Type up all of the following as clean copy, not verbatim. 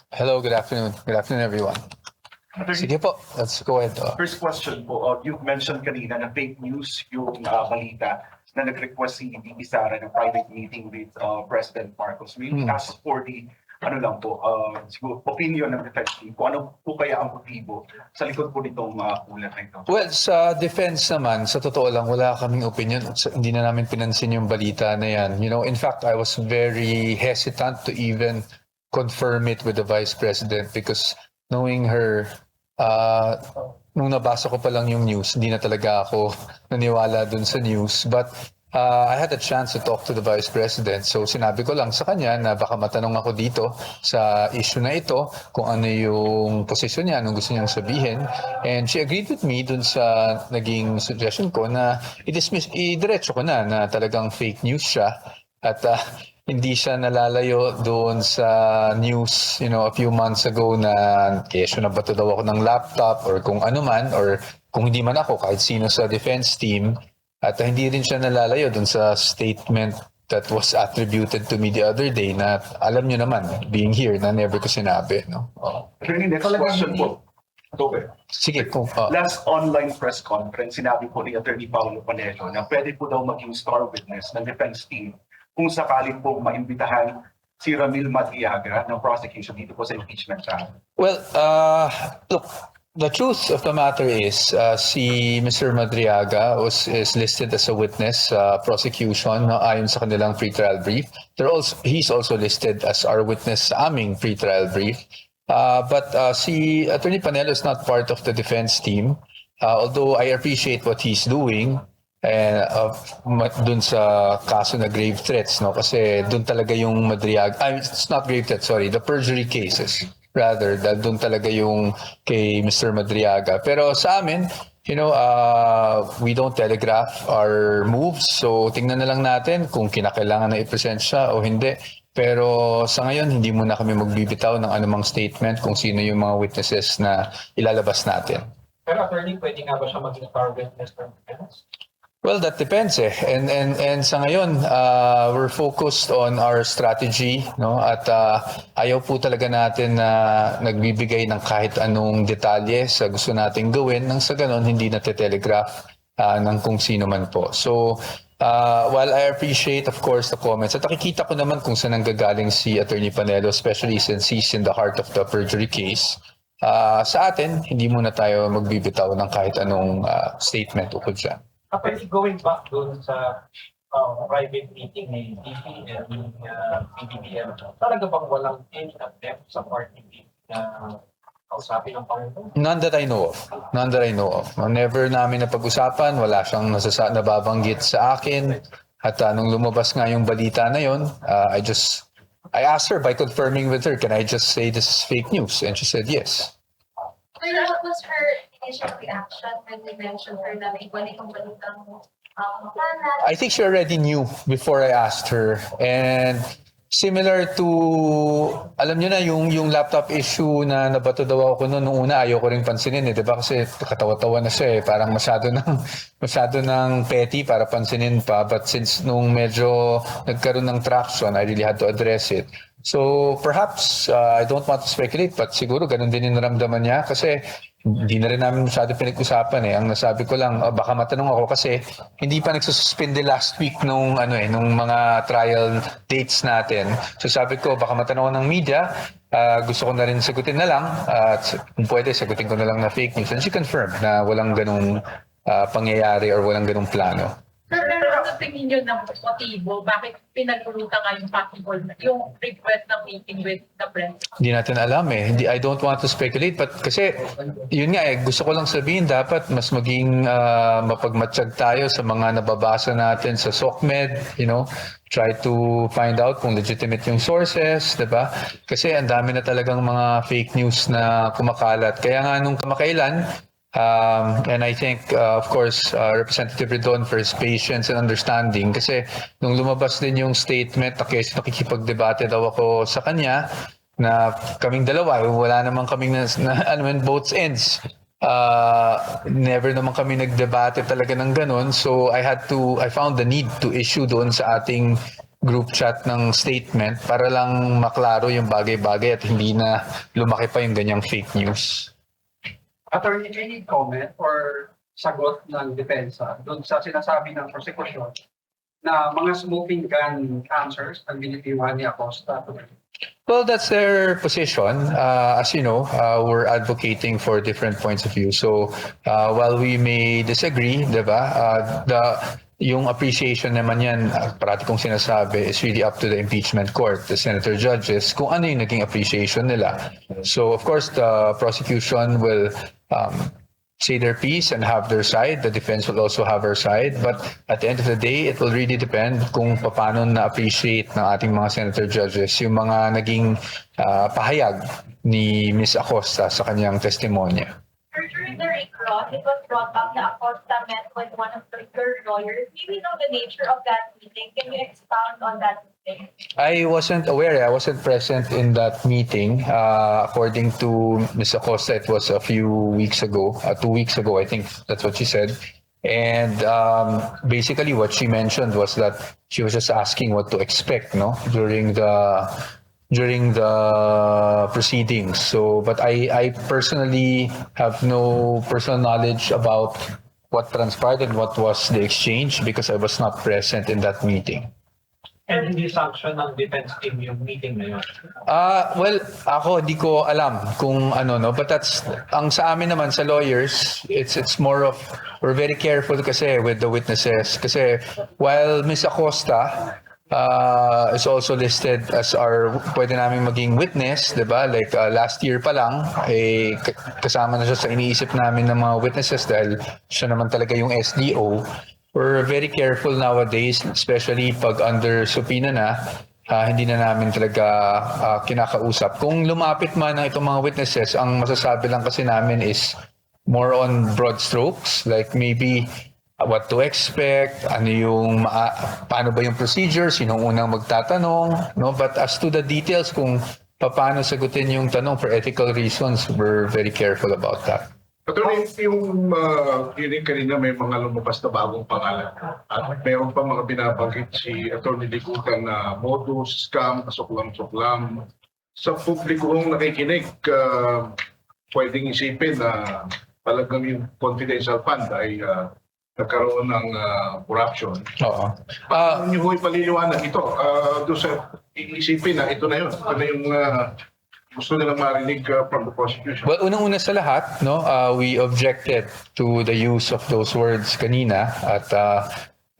Hello, good afternoon. Good afternoon, everyone. Sige po, let's go ahead. First question po, you mentioned kanina na fake news yung balita na nag-request si VP Sara ng private meeting with President Marcos. We ask for the siguro opinion ng defense team kung ano po kaya ang motibo sa likod po nitong ulat na ito. Well, sa defense naman, sa totoo lang, wala kaming opinion. Hindi na namin pinansin yung balita na yan. In fact, I was very hesitant to even confirm it with the Vice President because knowing her, nung nabasa ko pa lang yung news, hindi na talaga ako naniwala dun sa news. But I had a chance to talk to the Vice President. So sinabi ko lang sa kanya na baka matanong ako dito sa issue na ito kung ano yung posisyon niya, anong gusto niyang sabihin. And she agreed with me dun sa naging suggestion ko na i-diretso ko na talagang fake news siya. At hindi siya nalalayo doon sa news, a few months ago na kesyo na ba ito daw ako ng laptop or kung ano man, or kung hindi man ako, kahit sino sa defense team. At hindi rin siya nalalayo dun sa statement that was attributed to me the other day na alam nyo naman, being here, na never ko sinabi. No? Attorney, next question po. Okay. Sige, Last online press conference, sinabi po ni Attorney Paulo Panelo na pwede po daw maging star witness ng defense team kung sakaling po maimbitahan si Ramil Madriaga ng prosecution dito po sa impeachment trial. Well, look, the truth of the matter is, si Mr. Madriaga is listed as a witness prosecution ayon sa kanilang pre-trial brief. He's also listed as our witness sa aming pre-trial brief. But si Attorney Panelo is not part of the defense team. Although I appreciate what he's doing, dun sa kaso na grave threats, no? Kasi dun talaga yung Madriaga, it's not grave threats, sorry, the perjury cases. Rather, dahil doon talaga yung kay Mr. Madriaga. Pero sa amin, we don't telegraph our moves. So tingnan na lang natin kung kinakailangan na i-present siya o hindi. Pero sa ngayon, hindi muna kami magbibitaw ng anumang statement kung sino yung mga witnesses na ilalabas natin. Pero attorney, pwede nga ba siya maging star witness ng defense? Well, that depends eh. And sa ngayon, we're focused on our strategy, no? At ayaw po talaga natin na nagbibigay ng kahit anong detalye sa gusto nating gawin nang sa ganon hindi na-telegraph ng kung sino man po. So, while I appreciate of course the comments at nakikita ko naman kung saan nanggagaling si Attorney Panelo, especially since he's in the heart of the perjury case, sa atin, hindi muna tayo magbibitaw ng kahit anong statement ukol dyan. Kapag going back doon sa private meeting ni DP and PBBM, talaga bang walang any attempt sa party na kausapin ng Pangulo? None that I know of. None that I know of. Never namin napag-usapan, wala siyang nababanggit sa akin. At nung lumabas nga yung balita na yon, I asked her by confirming with her, can I just say this is fake news? And she said yes. What was her initial reaction when we mentioned her na may itong balitang I think she already knew before I asked her. And similar to, alam niyo na, yung laptop issue na nabato daw ako noon, nung una ayaw ko rin pansinin eh, 'di ba? Kasi katawa-tawa na siya eh, parang masyado ng petty para pansinin pa. But since nung medyo nagkaroon ng traction, I really had to address it. So perhaps, I don't want to speculate, but siguro ganun din yung naramdaman niya kasi hindi na rin namin masyado pinag-usapan eh. Ang nasabi ko lang, baka matanong ako kasi hindi pa nagsususpende last week nung mga trial dates natin. So sabi ko, baka matanong ako ng media, gusto ko na rin sagutin na lang at kung pwede, sagutin ko na lang na fake news. And she confirmed na walang ganung pangyayari or walang ganung plano. Pero ano tingin nyo ng motibo? Bakit pinagulutan nga yung request ng meeting with the president? Hindi natin alam eh. I don't want to speculate but kasi yun nga eh, gusto ko lang sabihin dapat mas maging mapagmatsyag tayo sa mga nababasa natin sa SOCMED, try to find out kung legitimate yung sources, 'di ba? Kasi ang dami na talagang mga fake news na kumakalat. Kaya nga nung kamakailan, and I thank, of course, Representative Redon for his patience and understanding kasi nung lumabas din yung statement na kasi nakikipagdebate daw ako sa kanya na kaming dalawa, wala naman kaming both ends. Never naman kami nagdebate talaga ng ganun. So I found the need to issue doon sa ating group chat ng statement para lang maklaro yung bagay-bagay at hindi na lumaki pa yung ganyang fake news. Attorney, any comment or sagot ng depensa doon sa sinasabi ng prosecution na mga smoking gun answers ang binitiwan ni Acosta? Well, that's their position. As you know, we're advocating for different points of view. So, while we may disagree, di ba, yung appreciation naman yan, parati kong sinasabi, is really up to the impeachment court, the senator judges, kung ano yung naging appreciation nila. So, of course, the prosecution will say their piece and have their side. The defense will also have her side. But at the end of the day, it will really depend kung paano na-appreciate ng ating mga senator judges yung mga naging pahayag ni Ms. Acosta sa kanyang testimonya. During the recross, it was brought up that Acosta met with one of your lawyers. Do you know the nature of that meeting? Can you expound on that meeting? I wasn't aware. I wasn't present in that meeting. According to Ms. Acosta, it was a few weeks ago, 2 weeks ago, I think that's what she said. And basically what she mentioned was that she was just asking what to expect, no, during the proceedings. So, but I personally have no personal knowledge about what transpired and what was the exchange because I was not present in that meeting. And hindi sanction ng defense team yung meeting na yun. Well, ako di ko alam kung ano, no, but that's ang sa amin naman sa lawyers, it's more of we're very careful kasi with the witnesses kasi while Ms. Acosta is also listed as our pwede naming maging witness, 'di ba? Like last year pa lang kasama na siya sa iniisip namin ng mga witnesses dahil siya naman talaga yung SDO. We're very careful nowadays, especially pag under subpoena na, hindi na namin talaga kinakausap. Kung lumapit man ng itong mga witnesses, ang masasabi lang kasi namin is more on broad strokes, like maybe what to expect, paano ba yung procedure, sinong unang magtatanong, no? But as to the details kung paano sagutin yung tanong for ethical reasons, we're very careful about that. Attorney, yung hearing kanina may mga lumabas na bagong pangalan. At mayroon pa mga binabanggit si Attorney Ligutan na modus, scam, kasuklam-suklam. Sa publikong nakikinig, pwedeng isipin na talagang yung confidential fund ay nagkaroon ng corruption. Oo. Paano niyo ho ipaliliwanag ito? Doon sa isipin na ito na yun. Ito na yung gusto nilang marinig from the prosecution. Well, unang-una sa lahat, no, we objected to the use of those words kanina at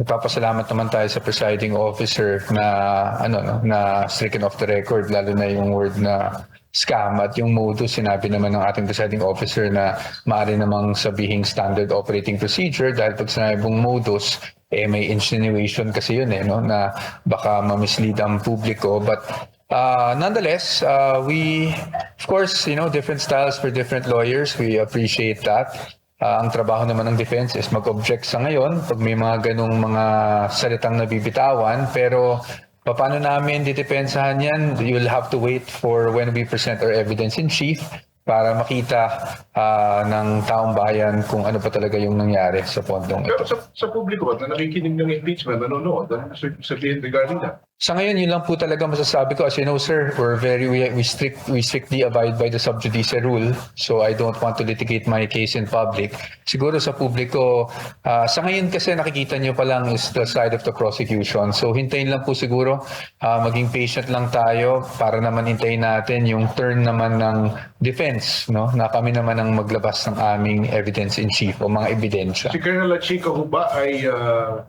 nagpapasalamat naman tayo sa presiding officer na na stricken off the record, lalo na yung word na scam at yung modus, sinabi naman ng ating presiding officer na maaari namang sabihing standard operating procedure dahil pag sinabing modus, may insinuation kasi yun no, na baka ma-mislead ang publiko. But nonetheless, we, of course, different styles for different lawyers. We appreciate that. Ang trabaho naman ng defense is mag-object sa ngayon pag may mga ganong mga salitang nabibitawan. Pero paano namin didepensahan yan? You'll have to wait for when we present our evidence in chief para makita ng taong bayan kung ano pa talaga yung nangyari sa pondong Pero ito. sa publiko na nakikinig ng impeachment, nanonood, ano sabihin regarding that? Sa ngayon, yun lang po talaga masasabi ko. As you know, sir, we strictly abide by the sub judice rule. So I don't want to litigate my case in public. Siguro sa publiko, sa ngayon kasi nakikita nyo pa lang is the side of the prosecution. So hintayin lang po siguro, maging patient lang tayo para naman hintayin natin yung turn naman ng defense, no? Na kami naman ang maglabas ng aming evidence in chief o mga ebidensya. Si Colonel Chico ho ba ay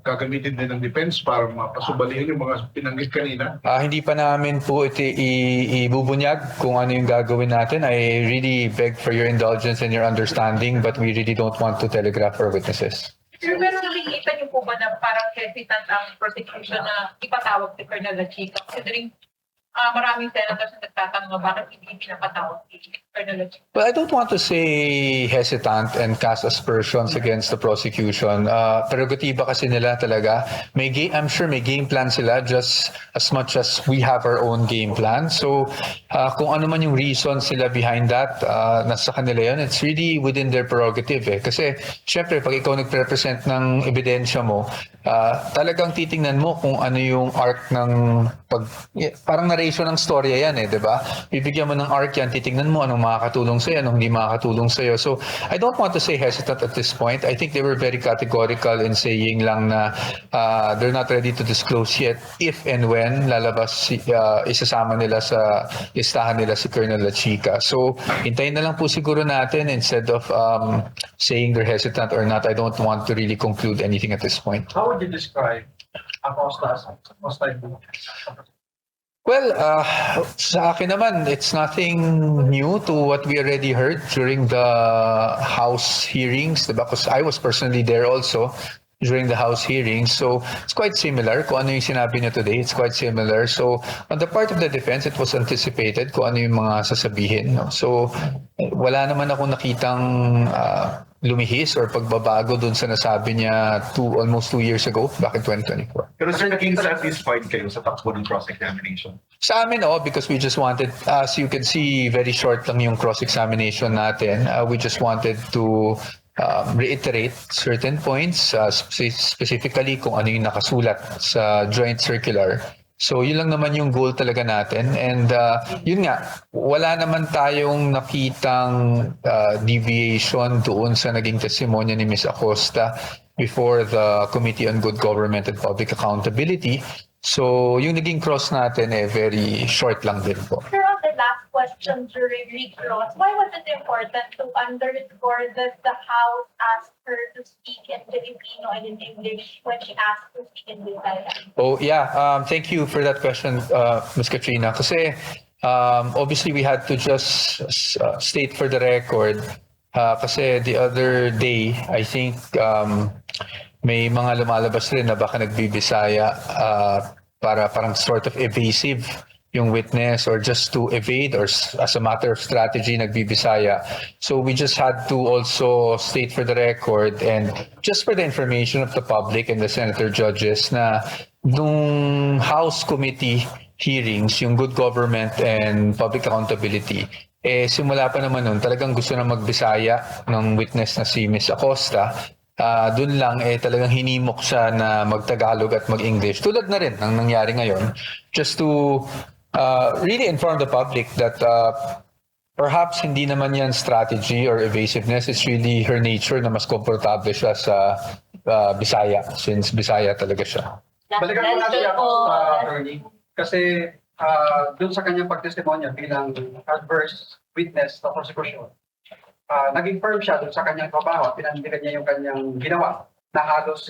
gagamitin din ng defense para mapasubalihin yung mga pinanggit kanina? Hindi pa namin po ito ibubunyag kung ano yung gagawin natin. I really beg for your indulgence and your understanding, but we really don't want to telegraph our witnesses. Sir, pero nakikita niyo po ba na parang hesitant ang prosecution na ipatawag si Colonel Chico considering maraming senators na nagtatanong bakit hindi pinapatawag si Colonel Chico? Well, I don't want to say hesitant and cast aspersions against the prosecution. Prerogatiba kasi nila talaga. I'm sure may game plan sila just as much as we have our own game plan. So, kung ano man yung reason sila behind that, nasa kanila yun. It's really within their prerogative eh. Kasi, syempre, pag ikaw nagre-represent ng ebidensya mo, talagang titingnan mo kung ano yung arc ng parang narration ng storya yan eh, di ba? Bibigyan mo ng arc yan, titingnan mo anong makakatulong sa'yo, anong hindi makakatulong sa'yo. So, I don't want to say hesitant at this point. I think they were very categorical in saying lang na they're not ready to disclose yet if and when lalabas, isasama nila sa listahan nila si Colonel La Chica. So, hintayin na lang po siguro natin instead of saying they're hesitant or not. I don't want to really conclude anything at this point. How would you describe Acosta as hostile? Well, sa akin naman, it's nothing new to what we already heard during the House hearings, diba? Because I was personally there also during the House hearings. So it's quite similar. Kung ano yung sinabi niya today, it's quite similar. So on the part of the defense, it was anticipated kung ano yung mga sasabihin. No? So wala naman akong nakitang lumihis or pagbabago dun sa nasabi niya almost 2 years ago, back in 2024. Pero sir, naging satisfied kayo sa takbo ng cross-examination? Sa amin, because we just wanted, as you can see, very short lang yung cross-examination natin. We just wanted to reiterate certain points, specifically kung ano yung nakasulat sa joint circular. So yun lang naman yung goal talaga natin. And yun nga, wala naman tayong nakitang deviation doon sa naging testimonya ni Ms. Acosta before the Committee on Good Government and Public Accountability. So yung naging cross natin very short lang din po. Sir, on the last question during recross, why was it important to underscore that the House asked her to speak in Filipino and in English when she asked to speak in Bisaya? Oh, yeah. Thank you for that question, Ms. Katrina. Kasi obviously we had to just state for the record kasi the other day, I think may mga lumalabas rin na baka nagbibisaya para parang sort of evasive yung witness or just to evade or as a matter of strategy nagbibisaya. So we just had to also state for the record and just for the information of the public and the senator judges na nung House Committee hearings, yung Good Government and Public Accountability, simula pa naman nun, talagang gusto na magbisaya ng witness na si Ms. Acosta. Doon lang talagang hinimok siya na mag-Tagalog at mag-English. Tulad na rin ng nangyari ngayon. Just to really inform the public that perhaps hindi naman yan strategy or evasiveness. It's really her nature na mas komportable siya sa Bisaya since Bisaya talaga siya. Balikan ko na siya sa attorney. Kasi doon sa kanyang pagtestimonya bilang adverse witness sa prosecution, naging firm siya doon sa kanyang trabaho at pinandigan niya yung kanyang ginawa na halos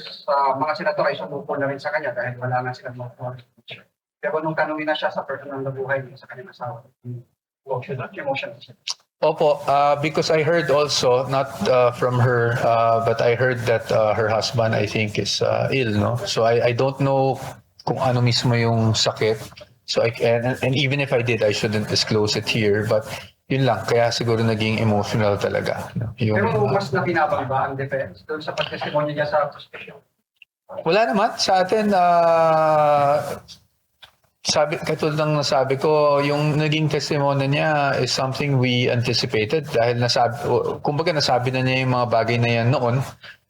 mga senator ay sumuko na rin sa kanya dahil wala nga silang mga. Pero nung tanungin na siya sa personal na buhay niya sa kanyang asawa, emotional siya. Opo, because I heard also, not from her, but I heard that her husband, I think, is ill, no? So I don't know kung ano mismo yung sakit. So and even if I did, I shouldn't disclose it here, but yun lang, kaya siguro naging emotional talaga. Yung, Pero mas nakinabang ba ang defense doon sa pagtestimonya niya sa prosecution? wala naman sa atin. Katulad ng nasabi ko, yung naging testimony niya is something we anticipated dahil kumbaga nasabi na niya yung mga bagay na yan noon.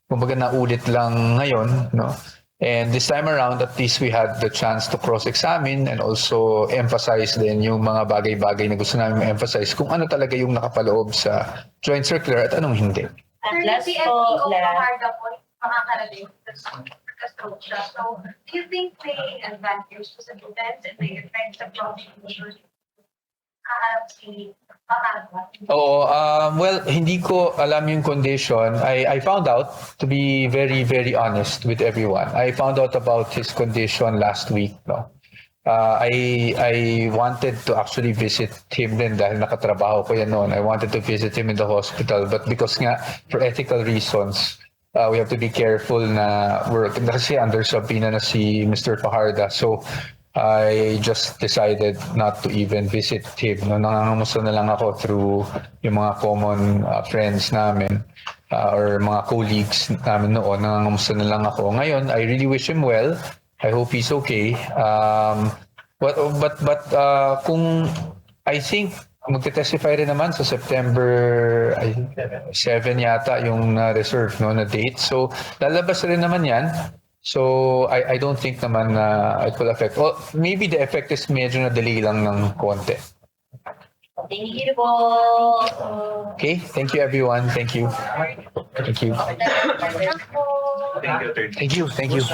Kumbaga naulit lang ngayon, no? And this time around, at least we had the chance to cross-examine and also emphasize din yung mga bagay-bagay na gusto namin emphasize kung ano talaga yung nakapaloob sa joint circular at anong hindi. Sir, Last the po, PNP last. Paharda po, makakarating stroke siya. So, do you think may advantage to sa defense and may effect sa prosecution? Si Paharda. Oo, well, hindi ko alam yung condition. I found out, to be very, very honest with everyone, I found out about his condition last week. No? I wanted to actually visit him din dahil nakatrabaho ko yan noon. I wanted to visit him in the hospital, but because nga, for ethical reasons, we have to be careful na kasi under subpoena na si Mr. Paharda. So, I just decided not to even visit him. No, nangangamusta na lang ako through yung mga common friends namin or mga colleagues namin noon. Nangangamusta na lang ako. Ngayon, I really wish him well. I hope he's okay. But kung I think magte-testify rin naman sa September 7 yata yung na-reserve no, na date. So lalabas rin naman yan. So I don't think naman na it will affect. Well, maybe the effect is medyo na delay lang ng konti. Thank you po. Okay, thank you everyone. Thank you. Thank you. Thank you, Attorney. Thank you. Thank you.